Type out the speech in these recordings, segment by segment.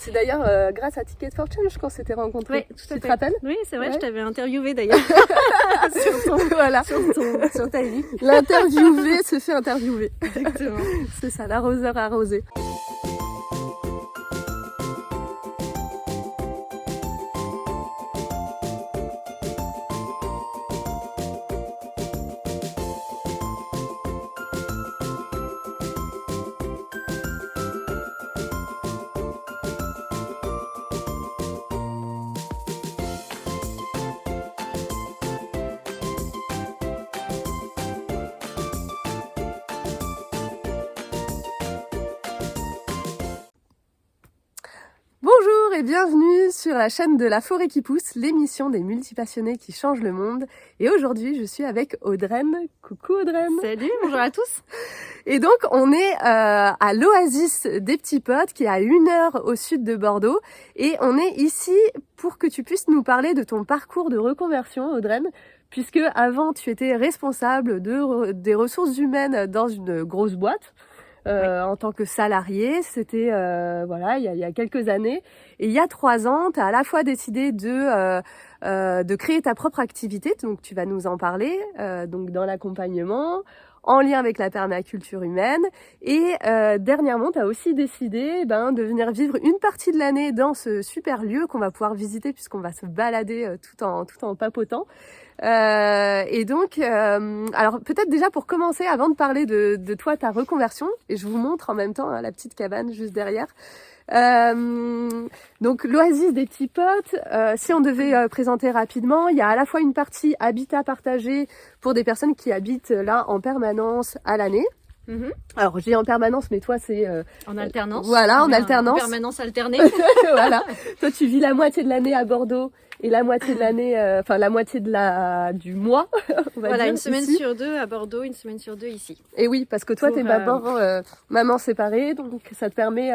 c'est d'ailleurs grâce à Ticket for Change qu'on s'était rencontrés. Oui, tout à fait. Tu te rappelles? Oui, c'est vrai, Ouais. je t'avais interviewé d'ailleurs. Voilà. sur ta vie. L'interviewé se fait interviewer. Exactement. C'est ça, l'arroseur arrosé. Bonjour et bienvenue sur la chaîne de La Forêt qui pousse, l'émission des multipassionnés qui changent le monde. Et aujourd'hui, je suis avec Audreyne. Coucou Audreyne. Salut, bonjour à tous. Et donc, on est à l'Oasis des Petits Pottes, qui est à 1 heure au sud de Bordeaux. Et on est ici pour que tu puisses nous parler de ton parcours de reconversion, Audreyne, puisque avant, tu étais responsable des ressources humaines dans une grosse boîte. Oui. En tant que salarié, c'était voilà, il y a quelques années. Et il y a 3 ans, tu as à la fois décidé de créer ta propre activité, donc tu vas nous en parler, donc dans l'accompagnement, en lien avec la permaculture humaine. Et dernièrement, tu as aussi décidé de venir vivre une partie de l'année dans ce super lieu qu'on va pouvoir visiter puisqu'on va se balader tout en papotant. Et donc, alors peut-être déjà pour commencer, avant de parler de toi, ta reconversion, et je vous montre en même temps la petite cabane juste derrière. Donc l'Oasis des Petits Pottes, si on devait présenter rapidement, il y a à la fois une partie habitat partagé pour des personnes qui habitent là en permanence à l'année. Mm-hmm. Alors je dis en permanence, mais toi c'est en alternance. Voilà, en alternance. En permanence alternée. Voilà. Toi tu vis la moitié de l'année à Bordeaux et la moitié de l'année, la moitié du mois. On va voilà, dire, une semaine ici. sur 2 à Bordeaux, une semaine sur 2 ici. Et oui, parce que toi Pour, t'es d'abord maman séparée, donc ça te permet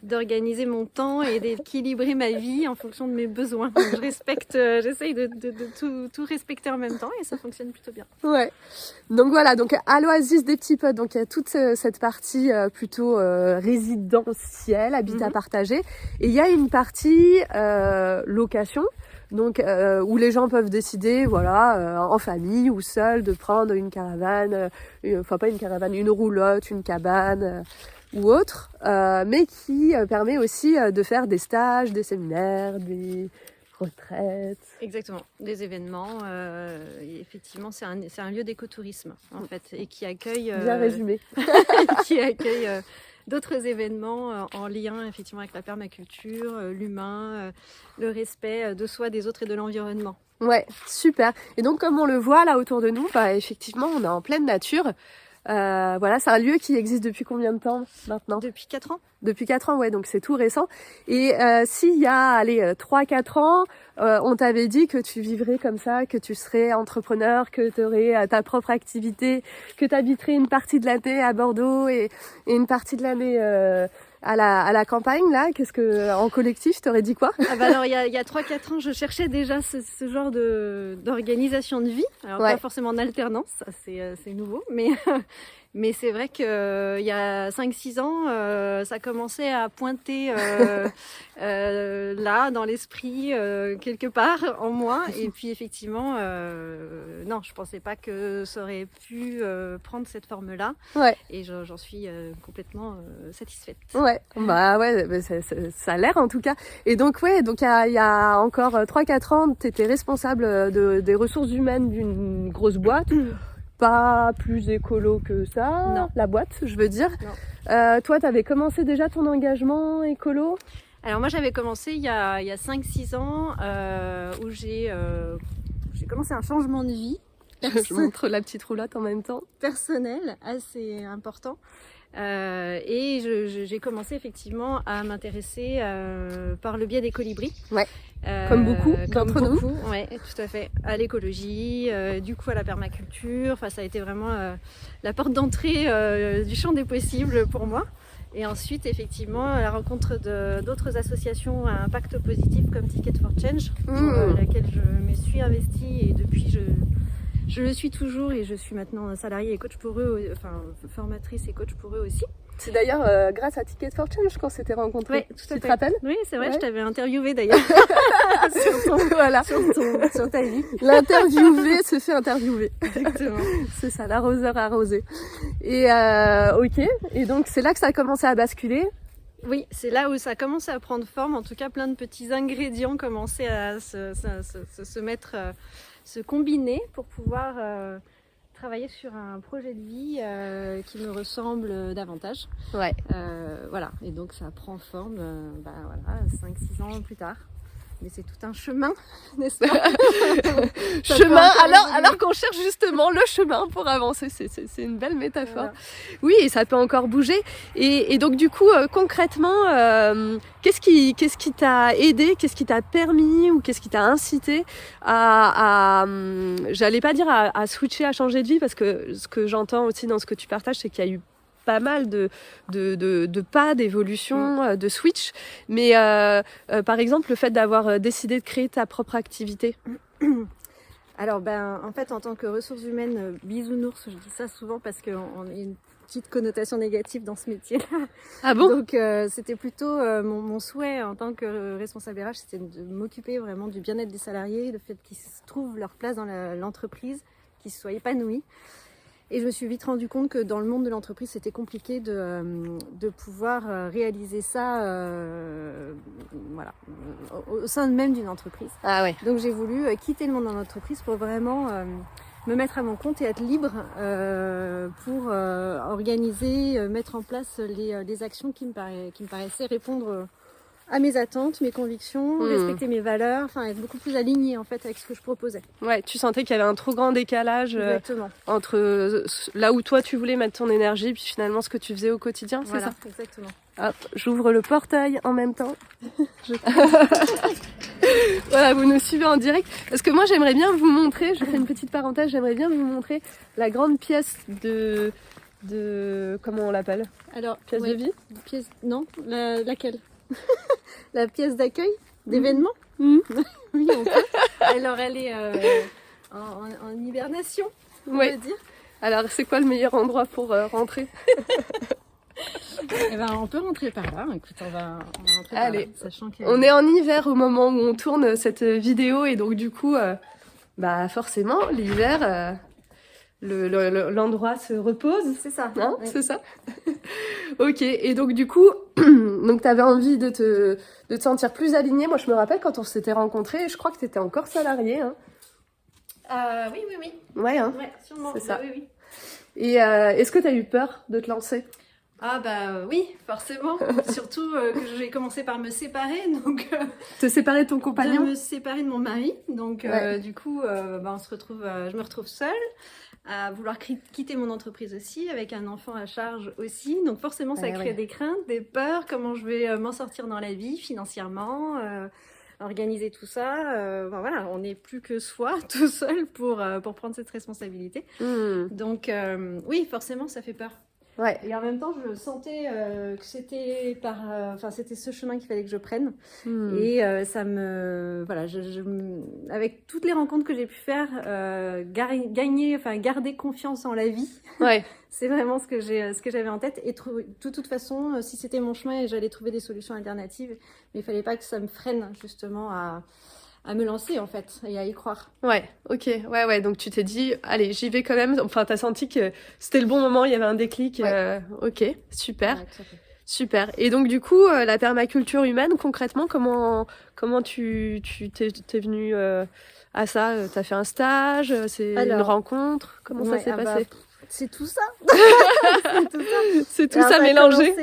d'organiser mon temps et d'équilibrer ma vie en fonction de mes besoins. Donc, je respecte, j'essaye de tout respecter en même temps et ça fonctionne plutôt bien. Ouais. Donc voilà, donc à l'Oasis des Petits Pottes, donc il y a toute cette partie plutôt résidentielle, habitat partagé, et il y a une partie location. Donc où les gens peuvent décider, en famille ou seuls, de prendre une caravane, pas une caravane, une roulotte, une cabane ou autre, mais qui permet aussi de faire des stages, des séminaires, des retraites. Exactement, des événements. Et effectivement, c'est un lieu d'écotourisme en fait, et qui accueille. Bien résumé. qui accueille. D'autres événements en lien effectivement avec la permaculture, l'humain, le respect de soi, des autres et de l'environnement. Ouais, super. Et donc comme on le voit là autour de nous, effectivement on est en pleine nature. Voilà, c'est un lieu qui existe depuis combien de temps maintenant ? Depuis 4 ans. Depuis 4 ans, ouais, donc c'est tout récent. Et s'il y a 3-4 ans, on t'avait dit que tu vivrais comme ça, que tu serais entrepreneur, que tu aurais ta propre activité, que tu habiterais une partie de l'année à Bordeaux et une partie de l'année à la campagne, là, qu'est-ce que en collectif, je t'aurais dit quoi ? Alors il y a 3-4 ans, je cherchais déjà ce genre d'organisation de vie. Alors pas forcément en alternance, ça c'est nouveau, mais c'est vrai qu'il y a 5-6 ans, ça commençait à pointer là, dans l'esprit, quelque part en moi. Et puis effectivement, non, je pensais pas que ça aurait pu prendre cette forme-là. Ouais. Et j'en suis complètement satisfaite. Ouais, ça a l'air en tout cas. Et donc il y a encore 3-4 ans, tu étais responsable des ressources humaines d'une grosse boîte. Pas plus écolo que ça, non. La boîte, je veux dire. Toi, tu avais commencé déjà ton engagement écolo ? Alors moi, j'avais commencé il y a 5-6 ans où j'ai commencé un changement de vie. Je montre la petite roulotte en même temps. Personnel, assez important. Et j'ai commencé effectivement à m'intéresser par le biais des colibris. Ouais. Comme beaucoup d'entre nous. Ouais, tout à fait. À l'écologie, du coup à la permaculture. Enfin, ça a été vraiment la porte d'entrée du champ des possibles pour moi. Et ensuite, effectivement, à la rencontre d'autres associations à impact positif comme Ticket for Change, pour laquelle je me suis investie et depuis je le suis toujours et je suis maintenant salariée et coach pour eux, enfin formatrice et coach pour eux aussi. C'est d'ailleurs grâce à Ticket for Change qu'on s'était rencontrés. Oui, tout à fait. Tu te rappelles? Oui, c'est vrai, Ouais. je t'avais interviewé d'ailleurs. Voilà. Sur ta vie. L'interviewé se fait interviewer. Exactement. C'est ça, l'arroseur arrosé. Et ok, et donc c'est là que ça a commencé à basculer. Oui, c'est là où ça a commencé à prendre forme. En tout cas, plein de petits ingrédients commençaient à se mettre, se combiner pour pouvoir travailler sur un projet de vie qui me ressemble davantage. Ouais. Voilà, et donc ça prend forme voilà, 5-6 ans plus tard. Mais c'est tout un chemin, n'est-ce pas? Chemin, alors qu'on cherche justement le chemin pour avancer, c'est une belle métaphore. Voilà. Oui, et ça peut encore bouger. Et donc du coup, concrètement, qu'est-ce qui t'a aidé, qu'est-ce qui t'a permis ou qu'est-ce qui t'a incité j'allais pas dire à switcher, à changer de vie, parce que ce que j'entends aussi dans ce que tu partages, c'est qu'il y a eu pas mal de pas, d'évolution, de switch. Mais par exemple, le fait d'avoir décidé de créer ta propre activité. Alors, en fait, en tant que ressources humaines, bisounours, je dis ça souvent parce qu'on a une petite connotation négative dans ce métier-là. Ah bon? Donc, c'était plutôt mon souhait en tant que responsable RH, c'était de m'occuper vraiment du bien-être des salariés, le fait qu'ils trouvent leur place dans l'entreprise, qu'ils soient épanouis. Et je me suis vite rendu compte que dans le monde de l'entreprise, c'était compliqué de pouvoir réaliser ça voilà, au sein même d'une entreprise. Ah ouais. Donc j'ai voulu quitter le monde de l'entreprise pour vraiment me mettre à mon compte et être libre pour organiser, mettre en place les actions qui me paraissaient répondre à mes attentes, mes convictions, respecter mes valeurs, enfin être beaucoup plus alignée en fait avec ce que je proposais. Ouais, tu sentais qu'il y avait un trop grand décalage entre là où toi tu voulais mettre ton énergie puis finalement ce que tu faisais au quotidien, Voilà, c'est ça? exactement. Hop, j'ouvre le portail en même temps. Voilà, vous nous suivez en direct. Parce que moi j'aimerais bien vous montrer, je fais une petite parenthèse, j'aimerais bien vous montrer la grande pièce de comment on l'appelle? Alors, Pièce de vie? Pièce, non, laquelle? La pièce d'accueil d'événement. Oui, on peut. Alors elle est en hibernation, on va dire. Alors c'est quoi le meilleur endroit pour rentrer? On peut rentrer par là. Écoute, on va rentrer Allez. par là, sachant que... On est en hiver au moment où on tourne cette vidéo et donc du coup, forcément l'hiver, l'endroit se repose. C'est ça. Hein, oui. c'est ça. Ok, et donc du coup, donc tu avais envie de te sentir plus alignée. Moi je me rappelle quand on s'était rencontrés, je crois que tu étais encore salariée. Hein. Oui. Ouais, hein. Ouais, sûrement. C'est ça. Oui. Et est-ce que tu as eu peur de te lancer? Oui, forcément. Surtout que j'ai commencé par me séparer, donc Te séparer de ton compagnon? de me séparer de mon mari. Donc du coup, on se retrouve, je me retrouve seule à vouloir quitter mon entreprise aussi, avec un enfant à charge aussi. Donc forcément, ça crée des craintes, des peurs. Comment je vais m'en sortir dans la vie financièrement, organiser tout ça. Voilà, on n'est plus que soi, tout seul pour prendre cette responsabilité. Donc oui, forcément, ça fait peur. Ouais. Et en même temps, je sentais que c'était c'était ce chemin qu'il fallait que je prenne. Et ça me, voilà, avec toutes les rencontres que j'ai pu faire, garder confiance en la vie. Ouais. C'est vraiment ce que j'avais en tête. Et de toute façon, si c'était mon chemin, j'allais trouver des solutions alternatives. Mais il fallait pas que ça me freine justement à me lancer en fait et à y croire. Ouais, ok, ouais, donc tu t'es dit, allez, j'y vais quand même, enfin t'as senti que c'était le bon moment, il y avait un déclic, ok, super, super. Et donc du coup, la permaculture humaine, concrètement, comment tu t'es venue à ça? T'as fait un stage, c'est une rencontre, comment ça s'est passé? C'est tout ça. C'est tout ça mélangé.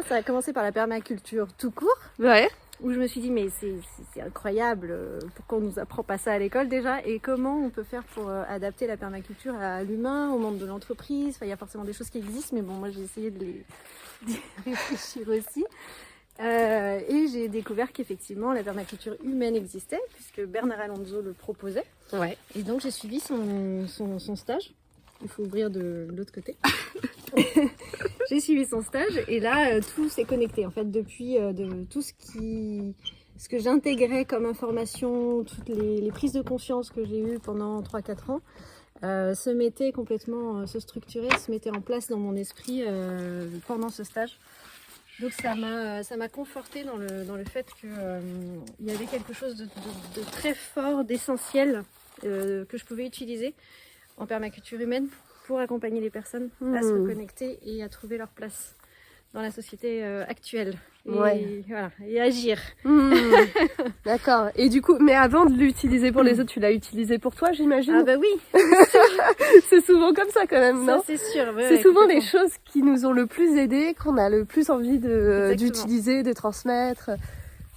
Ça a commencé par la permaculture tout court. Ouais. Où je me suis dit, mais c'est incroyable, pourquoi on nous apprend pas ça à l'école déjà, et comment on peut faire pour adapter la permaculture à l'humain, au monde de l'entreprise. Enfin, il y a forcément des choses qui existent, mais bon, moi j'ai essayé d'y réfléchir aussi. Et j'ai découvert qu'effectivement la permaculture humaine existait, puisque Bernard Alonso le proposait. Ouais. Et donc j'ai suivi son stage. Il faut ouvrir de l'autre côté. J'ai suivi son stage et là tout s'est connecté en fait depuis de tout ce que j'intégrais comme information, toutes les prises de conscience que j'ai eues pendant 3-4 ans. se mettait complètement, se structurait, se mettait en place dans mon esprit pendant ce stage. Donc ça m'a confortée dans le fait qu'il y avait quelque chose de très fort, d'essentiel que je pouvais utiliser en permaculture humaine pour accompagner les personnes à se reconnecter et à trouver leur place dans la société actuelle. Et agir. D'accord. Et du coup, mais avant de l'utiliser pour les autres, tu l'as utilisé pour toi, j'imagine? Ah bah oui. C'est souvent comme ça quand même, non? Ça c'est sûr. C'est souvent les choses qui nous ont le plus aidé, qu'on a le plus envie d'utiliser, de transmettre.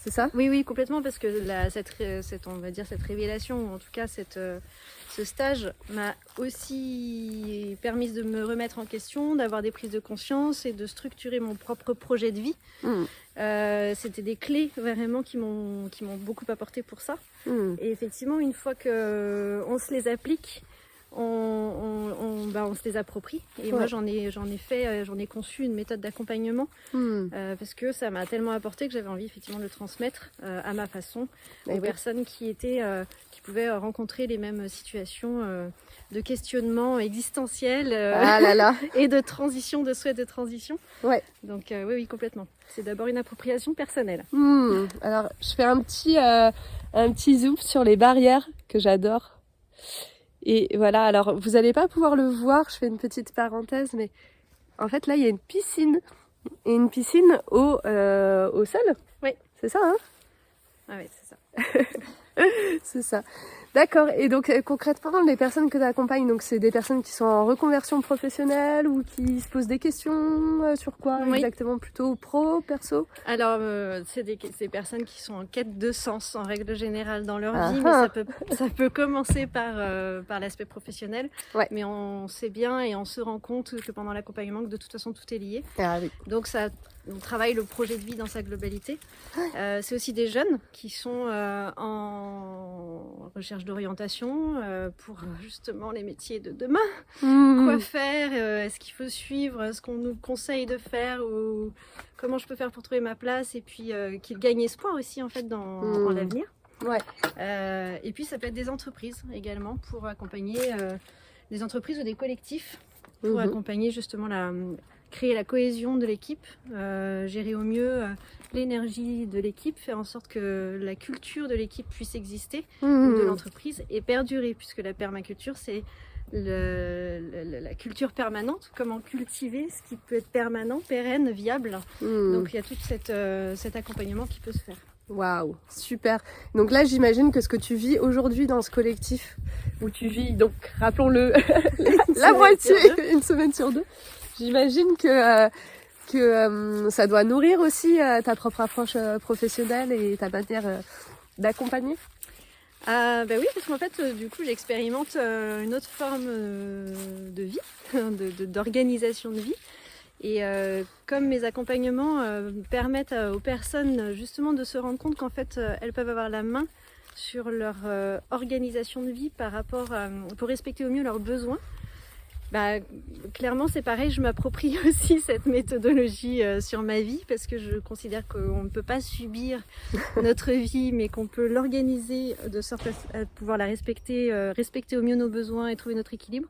C'est ça? Oui, complètement, parce que on va dire cette révélation, ou en tout cas ce stage m'a aussi permis de me remettre en question, d'avoir des prises de conscience et de structurer mon propre projet de vie. C'était des clés vraiment qui m'ont beaucoup apporté pour ça. Et effectivement, une fois qu'on se les applique, on se les approprie. Et moi, j'en ai conçu une méthode d'accompagnement parce que ça m'a tellement apporté que j'avais envie effectivement de le transmettre à ma façon aux personnes qui pouvaient rencontrer les mêmes situations de questionnement existentiel et de transition, de souhait de transition. Donc oui, complètement. C'est d'abord une appropriation personnelle. Alors, je fais un petit zoom sur les barrières que j'adore. Et voilà, alors vous n'allez pas pouvoir le voir, je fais une petite parenthèse, mais en fait là il y a une piscine, et une piscine au sol. Oui. C'est ça, hein? Ah oui, c'est ça. C'est ça. D'accord. Et donc concrètement, les personnes que tu accompagnes, donc c'est des personnes qui sont en reconversion professionnelle ou qui se posent des questions sur quoi exactement, plutôt pro, perso? Alors c'est des personnes qui sont en quête de sens en règle générale dans leur vie, mais ça peut commencer par l'aspect professionnel. Mais on sait bien et on se rend compte que pendant l'accompagnement, que de toute façon tout est lié. Donc on travaille le projet de vie dans sa globalité. C'est aussi des jeunes qui sont en recherche d'orientation pour justement les métiers de demain. Quoi faire? Est-ce qu'il faut suivre ce qu'on nous conseille de faire, ou comment je peux faire pour trouver ma place, et puis qu'ils gagnent espoir aussi en fait dans l'avenir. Et puis ça peut être des entreprises également, pour accompagner des entreprises ou des collectifs pour accompagner justement créer la cohésion de l'équipe, gérer au mieux l'énergie de l'équipe, faire en sorte que la culture de l'équipe puisse exister, de l'entreprise, et perdurer, puisque la permaculture, c'est la culture permanente, comment cultiver ce qui peut être permanent, pérenne, viable. Donc il y a tout cet accompagnement qui peut se faire. Waouh, super. Donc là, j'imagine que ce que tu vis aujourd'hui dans ce collectif, où tu vis, donc rappelons-le, la moitié, une semaine sur deux, j'imagine que ça doit nourrir aussi ta propre approche professionnelle et ta manière d'accompagner. Bah oui, parce qu'en fait, du coup, j'expérimente une autre forme de vie, d'organisation de vie. Et comme mes accompagnements permettent aux personnes justement de se rendre compte qu'en fait, elles peuvent avoir la main sur leur organisation de vie pour respecter au mieux leurs besoins. Bah, clairement, c'est pareil, je m'approprie aussi cette méthodologie sur ma vie, parce que je considère qu'on ne peut pas subir notre vie, mais qu'on peut l'organiser de sorte à pouvoir la respecter au mieux nos besoins et trouver notre équilibre.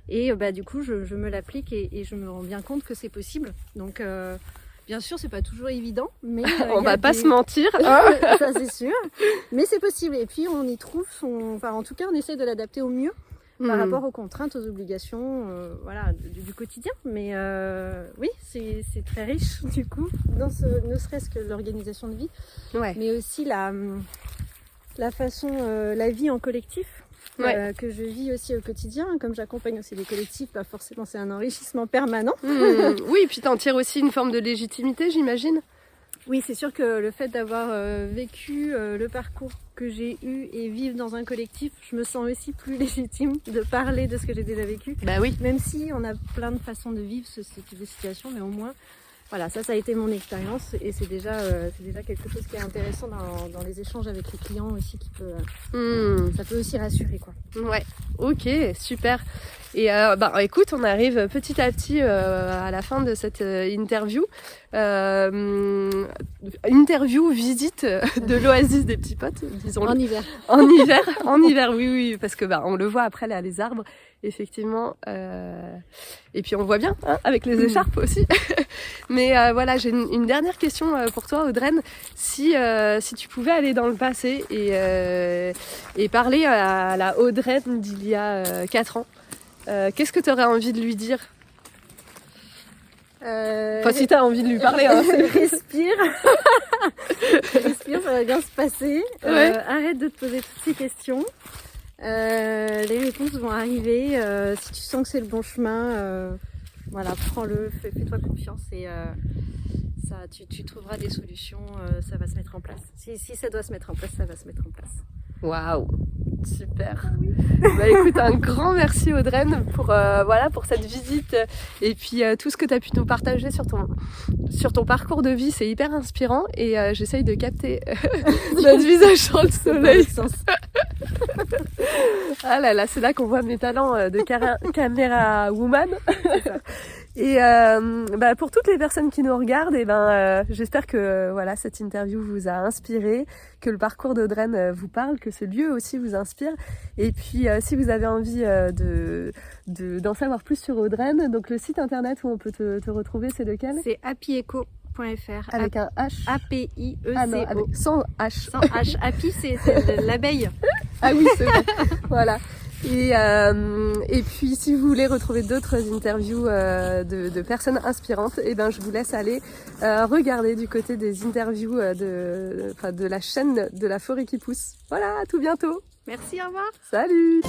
Et du coup, je me l'applique et je me rends bien compte que c'est possible. Donc, bien sûr, c'est pas toujours évident, mais on va pas se mentir, ça c'est sûr. Mais c'est possible. Et puis on y trouve en tout cas, on essaie de l'adapter au mieux par rapport aux contraintes, aux obligations, du quotidien. Mais oui, c'est très riche du coup, ne serait-ce que l'organisation de vie, mais aussi la façon, la vie en collectif. Que je vis aussi au quotidien, comme j'accompagne aussi des collectifs, forcément c'est un enrichissement permanent. Oui, et puis t'en tires aussi une forme de légitimité, j'imagine. Oui, c'est sûr que le fait d'avoir vécu le parcours que j'ai eu et vivre dans un collectif, je me sens aussi plus légitime de parler de ce que j'ai déjà vécu. Bah oui. Même si on a plein de façons de vivre ce type de situation, mais au moins, voilà, ça a été mon expérience, et c'est déjà quelque chose qui est intéressant dans les échanges avec les clients aussi, ça peut aussi rassurer, quoi. Ouais, ok, super. Et écoute, on arrive petit à petit à la fin de cette interview. Interview, visite de l'oasis des petits potes, disons. En hiver. En hiver, oui, parce que on le voit après là, les arbres, effectivement. Et puis on voit bien, hein, avec les écharpes aussi. Mais voilà, j'ai une dernière question pour toi, Audreyne. Si tu pouvais aller dans le passé et parler à la Audreyne d'il y a 4 ans, qu'est-ce que tu aurais envie de lui dire? Enfin, si t'as envie de lui parler, hein. Respire. Respire, ça va bien se passer. Ouais. Arrête de te poser toutes ces questions. Les réponses vont arriver. Si tu sens que c'est le bon chemin, voilà, prends-le, fais-toi confiance et tu trouveras des solutions. Ça va se mettre en place. Si ça doit se mettre en place, ça va se mettre en place. Waouh, super. Écoute, un grand merci Audreyne pour cette visite et puis tout ce que tu as pu nous partager sur ton parcours de vie, c'est hyper inspirant et j'essaye de capter notre visage dans le soleil. Ah là là, c'est là qu'on voit mes talents de caméra woman. Et pour toutes les personnes qui nous regardent, j'espère que cette interview vous a inspiré, que le parcours d'Audreyne vous parle, que ce lieu aussi vous inspire. Et puis si vous avez envie d'en savoir plus sur Audreyne, donc le site internet où on peut te retrouver, c'est lequel? C'est happyeco.fr. Avec un H. A-P-I-E-C-O. Ah non, sans H. Sans H. Happy, c'est l'abeille. Ah oui, c'est vrai. Voilà. Et puis si vous voulez retrouver d'autres interviews de personnes inspirantes, je vous laisse aller regarder du côté des interviews de la chaîne de la forêt qui pousse. Voilà, à tout bientôt. Merci, au revoir. Salut.